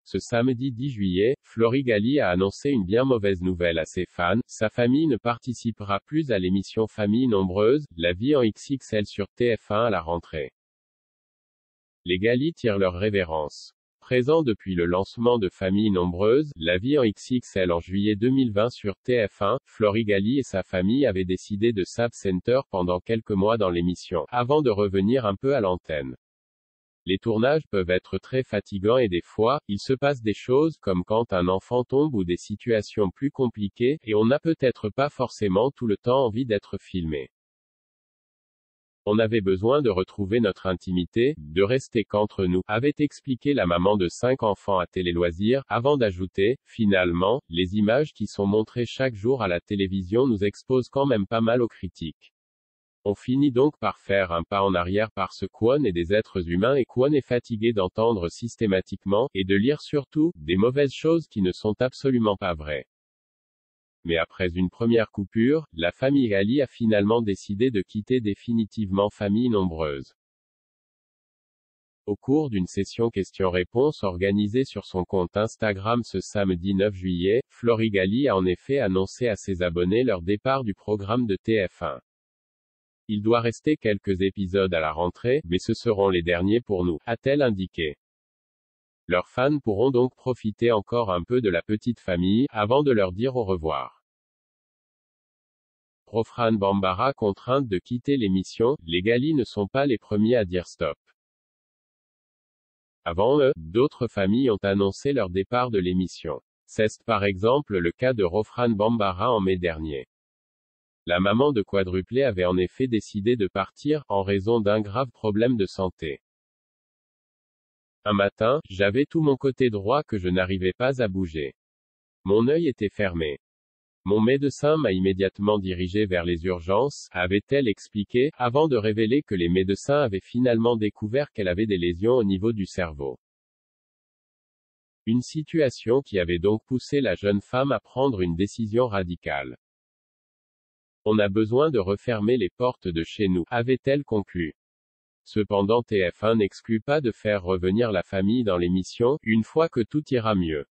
Ce samedi 10 juillet, Flory Galli a annoncé une bien mauvaise nouvelle à ses fans. Sa famille ne participera plus à l'émission Famille nombreuse, La vie en XXL sur TF1 à la rentrée. Les Galli tirent leur révérence. Présent depuis le lancement de Famille nombreuse, La vie en XXL en juillet 2020 sur TF1, Flory Galli et sa famille avaient décidé de s'absenter pendant quelques mois dans l'émission, avant de revenir un peu à l'antenne. Les tournages peuvent être très fatigants et des fois, il se passe des choses comme quand un enfant tombe ou des situations plus compliquées, et on n'a peut-être pas forcément tout le temps envie d'être filmé. On avait besoin de retrouver notre intimité, de rester qu'entre nous, avait expliqué la maman de 5 enfants à Télé Loisirs, avant d'ajouter, finalement, les images qui sont montrées chaque jour à la télévision nous exposent quand même pas mal aux critiques. On finit donc par faire un pas en arrière parce qu'on est des êtres humains et qu'on est fatigué d'entendre systématiquement, et de lire surtout, des mauvaises choses qui ne sont absolument pas vraies. Mais après une première coupure, la famille Galli a finalement décidé de quitter définitivement Famille nombreuse. Au cours d'une session questions-réponses organisée sur son compte Instagram ce samedi 9 juillet, Flory Galli a en effet annoncé à ses abonnés leur départ du programme de TF1. Il doit rester quelques épisodes à la rentrée, mais ce seront les derniers pour nous, a-t-elle indiqué. Leurs fans pourront donc profiter encore un peu de la petite famille, avant de leur dire au revoir. Rofran Bambara contrainte de quitter l'émission, les Galli ne sont pas les premiers à dire stop. Avant eux, d'autres familles ont annoncé leur départ de l'émission. C'est par exemple le cas de Rofran Bambara en mai dernier. La maman de quadruplé avait en effet décidé de partir, en raison d'un grave problème de santé. Un matin, j'avais tout mon côté droit que je n'arrivais pas à bouger. Mon œil était fermé. Mon médecin m'a immédiatement dirigé vers les urgences, avait-elle expliqué, avant de révéler que les médecins avaient finalement découvert qu'elle avait des lésions au niveau du cerveau. Une situation qui avait donc poussé la jeune femme à prendre une décision radicale. On a besoin de refermer les portes de chez nous, avait-elle conclu. Cependant TF1 n'exclut pas de faire revenir la famille dans l'émission, une fois que tout ira mieux.